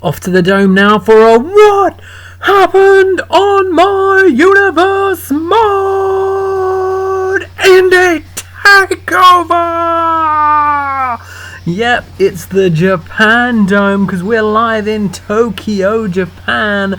Off to the dome now for a What Happened on My Universe mod Indie Takeover! Yep, it's the Japan Dome because we're live in Tokyo, Japan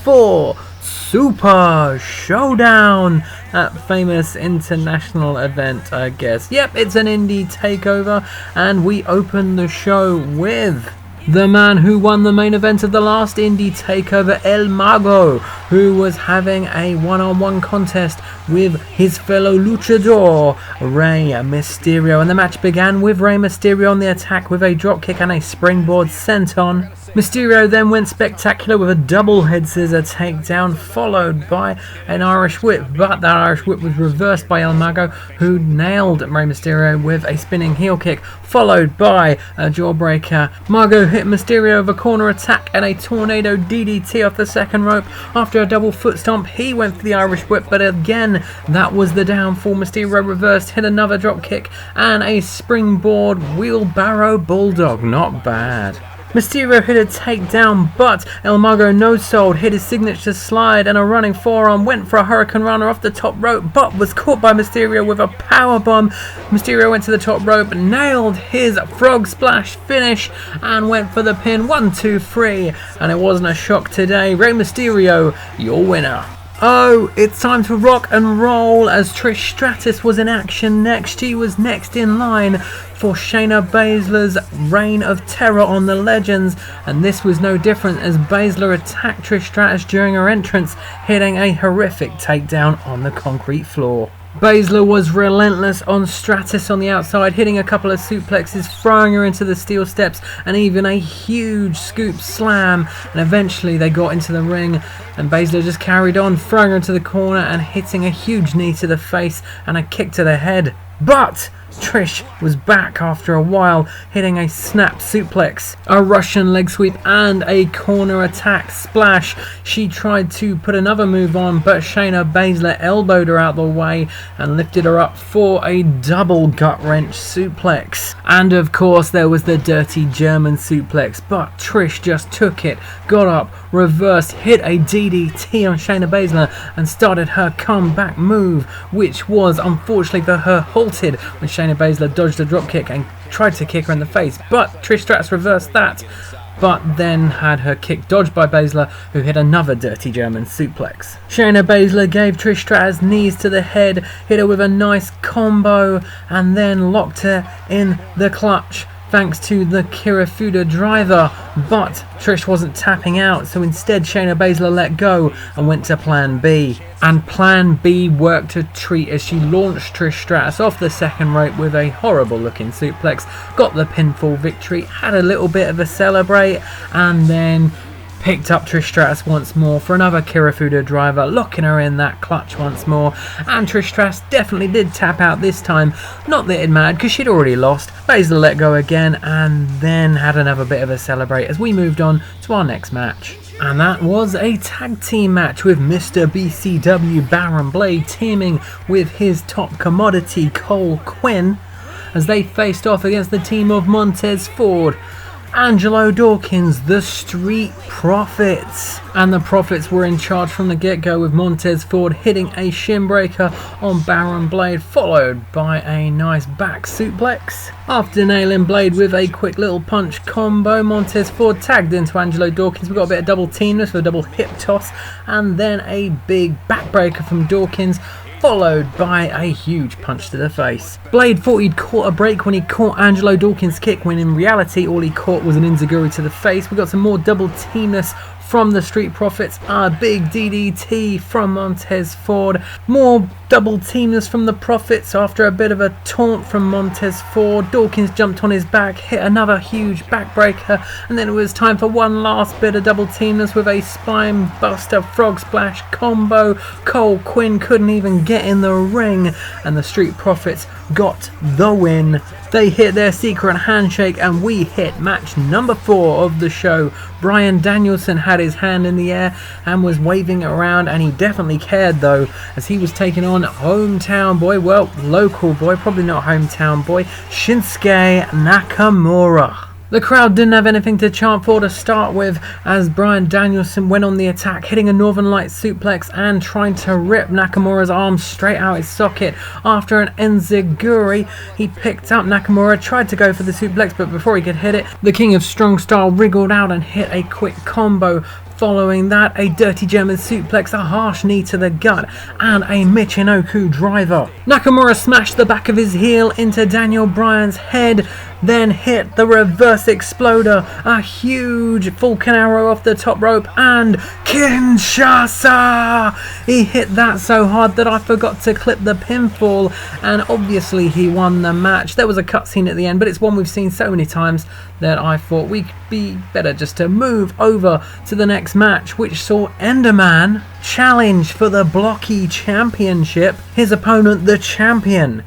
for Super Showdown, that famous international event, I guess. Yep, it's an Indie Takeover, and we open the show with the man who won the main event of the last Indie Takeover, El Mago, who was having a one-on-one contest with his fellow luchador, Rey Mysterio. And the match began with Rey Mysterio on the attack with a dropkick and a springboard senton. Mysterio then went spectacular with a double head scissor takedown, followed by an Irish whip, but that Irish whip was reversed by El Mago, who nailed Rey Mysterio with a spinning heel kick, followed by a jawbreaker. Mago hit Mysterio with a corner attack and a tornado DDT off the second rope. After a double foot stomp, he went for the Irish whip, but again, that was the downfall. Mysterio reversed, hit another drop kick, and a springboard wheelbarrow bulldog. Not bad. Mysterio hit a takedown, but El Mago no-sold, hit his signature slide and a running forearm, went for a Hurricane Runner off the top rope, but was caught by Mysterio with a powerbomb. Mysterio went to the top rope, nailed his frog splash finish, and went for the pin. 1, 2, 3, and it wasn't a shock today. Rey Mysterio, your winner. Oh, it's time to rock and roll as Trish Stratus was in action next. She was next in line for Shayna Bazsler's reign of terror on the Legends, and this was no different as Baszler attacked Trish Stratus during her entrance, hitting a horrific takedown on the concrete floor. Baszler was relentless on Stratus on the outside, hitting a couple of suplexes, throwing her into the steel steps, and even a huge scoop slam. And eventually they got into the ring, and Baszler just carried on, throwing her into the corner and hitting a huge knee to the face and a kick to the head. But Trish was back after a while, hitting a snap suplex, a Russian leg sweep, and a corner attack splash. She tried to put another move on, but Shayna Bazsler elbowed her out the way and lifted her up for a double gut wrench suplex. And of course there was the dirty German suplex, but Trish just took it, got up, reversed, hit a DDT on Shayna Bazsler and started her comeback move, which was unfortunately for her halted when Shayna Bazsler dodged a dropkick and tried to kick her in the face, but Trish Stratus reversed that, but then had her kick dodged by Baszler, who hit another dirty German suplex. Shayna Bazsler gave Trish Stratus knees to the head, hit her with a nice combo, and then locked her in the clutch thanks to the Kirifuda driver, but Trish wasn't tapping out, so instead Shayna Bazsler let go and went to plan B. And plan B worked a treat as she launched Trish Stratus off the second rope with a horrible looking suplex, got the pinfall victory, had a little bit of a celebrate, and then picked up Trish Stratus once more for another Kirifuda driver, locking her in that clutch once more. And Trish Stratus definitely did tap out this time. Not that it mattered because she'd already lost. Baszler let go again and then had another bit of a celebrate as we moved on to our next match. And that was a tag team match with Mr. BCW Baron Blade teaming with his top commodity Cole Quinn as they faced off against the team of Montez Ford, Angelo Dawkins, the Street Profits. And the Profits were in charge from the get-go, with Montez Ford hitting a shin breaker on Baron Blade, followed by a nice back suplex. After nailing Blade with a quick little punch combo, Montez Ford tagged into Angelo Dawkins. We got a bit of double teamness with a double hip toss, and then a big backbreaker from Dawkins, followed by a huge punch to the face. Blade thought he'd caught a break when he caught Angelo Dawkins' kick, when in reality all he caught was an enziguri to the face. We got some more double teamness from the Street Profits, a big DDT from Montez Ford, more double teamers from the Profits after a bit of a taunt from Montez Ford. Dawkins jumped on his back, hit another huge backbreaker, and then it was time for one last bit of double teamers with a spine buster frog splash combo. Cole Quinn couldn't even get in the ring, and the Street Profits got the win. They hit their secret handshake and we hit match number 4 of the show. Bryan Danielson had his hand in the air and was waving it around, and he definitely cared though, as he was taking on hometown boy, well, local boy, probably not hometown boy, Shinsuke Nakamura. The crowd didn't have anything to chant for to start with as Bryan Danielson went on the attack, hitting a Northern Light suplex and trying to rip Nakamura's arm straight out his socket. After an enziguri, he picked up Nakamura, tried to go for the suplex, but before he could hit it, the King of Strong Style wriggled out and hit a quick combo. Following that, a dirty German suplex, a harsh knee to the gut, and a Michinoku driver. Nakamura smashed the back of his heel into Daniel Bryan's head, then hit the reverse exploder, a huge Falcon Arrow off the top rope, and Kinshasa! He hit that so hard that I forgot to clip the pinfall, and obviously he won the match. There was a cutscene at the end, but it's one we've seen so many times that I thought we'd be better just to move over to the next match, which saw Enderman challenge for the Blocky Championship. His opponent, the champion,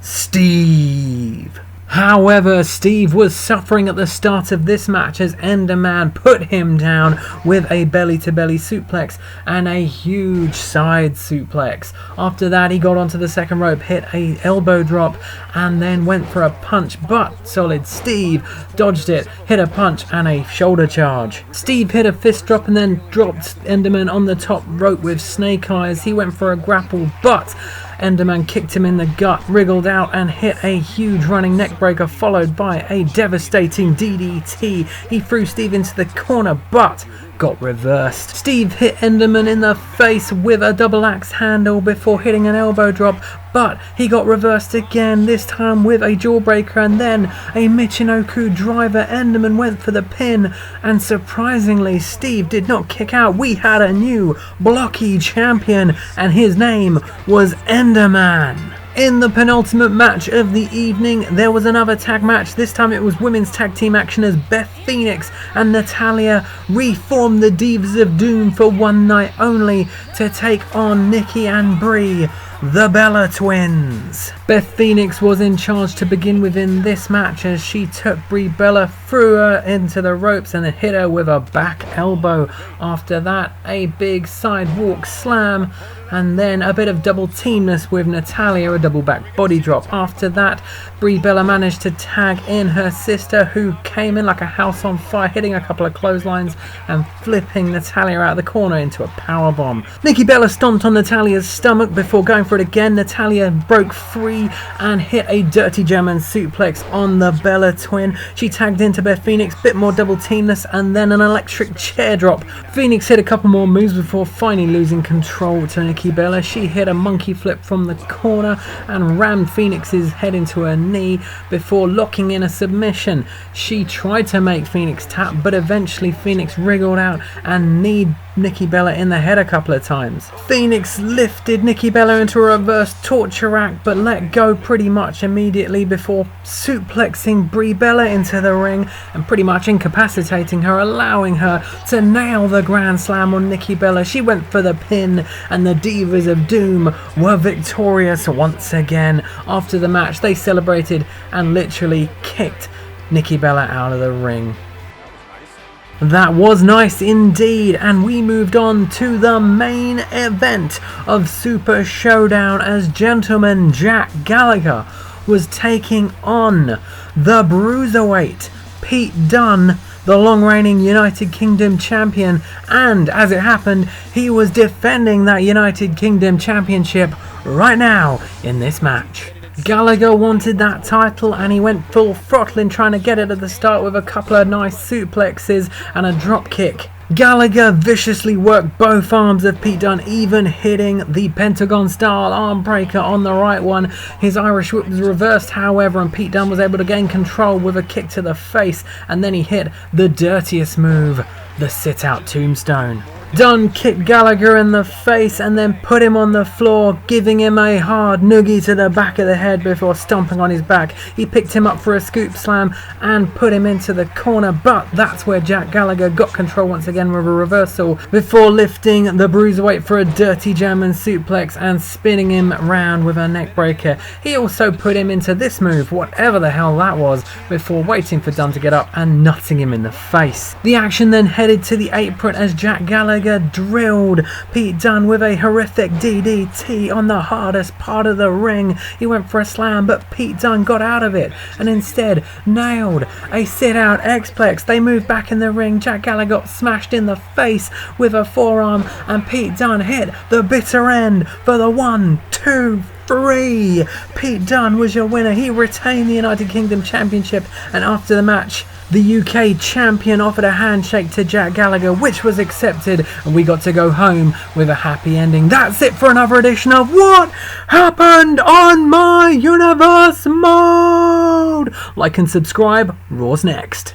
Steve. However, Steve was suffering at the start of this match as Enderman put him down with a belly-to-belly suplex and a huge side suplex. After that, he got onto the second rope, hit a elbow drop, and then went for a punch, but Solid Steve dodged it, hit a punch and a shoulder charge. Steve hit a fist drop and then dropped Enderman on the top rope with snake eyes. He went for a grapple, but Enderman kicked him in the gut, wriggled out and hit a huge running neck breaker followed by a devastating DDT. He threw Steve into the corner but got reversed. Steve hit Enderman in the face with a double axe handle before hitting an elbow drop, but he got reversed again, this time with a jawbreaker and then a Michinoku driver. Enderman went for the pin, and surprisingly Steve did not kick out. We had a new Blocky champion and his name was Enderman. In the penultimate match of the evening, there was another tag match. This time it was women's tag team action as Beth Phoenix and Natalya reformed the Divas of Doom for one night only to take on Nikki and Brie, the Bella Twins. Beth Phoenix was in charge to begin with in this match as she took Brie Bella, threw her into the ropes and then hit her with a back elbow. After that, a big sidewalk slam and then a bit of double teamness with Natalya, a double back body drop. After that, Brie Bella managed to tag in her sister, who came in like a house on fire, hitting a couple of clotheslines and flipping Natalya out of the corner into a powerbomb. Nikki Bella stomped on Natalya's stomach before going for it again. Natalya broke free and hit a dirty German suplex on the Bella Twin. She tagged into Beth Phoenix, bit more double teamness and then an electric chair drop. Phoenix hit a couple more moves before finally losing control to Nikki Bella. She hit a monkey flip from the corner and rammed Phoenix's head into her knee before locking in a submission. She tried to make Phoenix tap, but eventually Phoenix wriggled out and kneed Nikki Bella in the head a couple of times. Phoenix lifted Nikki Bella into a reverse torture rack but let go pretty much immediately before suplexing Brie Bella into the ring and pretty much incapacitating her, allowing her to nail the Grand Slam on Nikki Bella. She went for the pin and the Divas of Doom were victorious once again. After the match, they celebrated and literally kicked Nikki Bella out of the ring. That was nice indeed, and we moved on to the main event of Super Showdown as gentleman Jack Gallagher was taking on the Bruiserweight Pete Dunne, the long-reigning United Kingdom champion, and as it happened, he was defending that United Kingdom championship right now in this match. Gallagher wanted that title and he went full throttling trying to get it at the start with a couple of nice suplexes and a drop kick. Gallagher viciously worked both arms of Pete Dunne, even hitting the Pentagon style arm breaker on the right one. His Irish whip was reversed however, and Pete Dunne was able to gain control with a kick to the face, and then he hit the dirtiest move, the sit out tombstone. Dunn kicked Gallagher in the face and then put him on the floor, giving him a hard noogie to the back of the head before stomping on his back. He picked him up for a scoop slam and put him into the corner, but that's where Jack Gallagher got control once again with a reversal before lifting the Bruiserweight for a dirty German suplex and spinning him round with a neck breaker. He also put him into this move, whatever the hell that was, before waiting for Dunn to get up and nutting him in the face. The action then headed to the apron as Jack Gallagher Gallagher drilled Pete Dunne with a horrific DDT on the hardest part of the ring. He went for a slam, but Pete Dunne got out of it and instead nailed a sit-out X-Plex. They moved back in the ring. Jack Gallagher got smashed in the face with a forearm, and Pete Dunne hit the bitter end for the 1, 2, 3. Pete Dunne was your winner. He retained the United Kingdom Championship, and after the match, the UK champion offered a handshake to Jack Gallagher, which was accepted, and we got to go home with a happy ending. That's it for another edition of What Happened on My Universe Mode. Like and subscribe. Raw's next.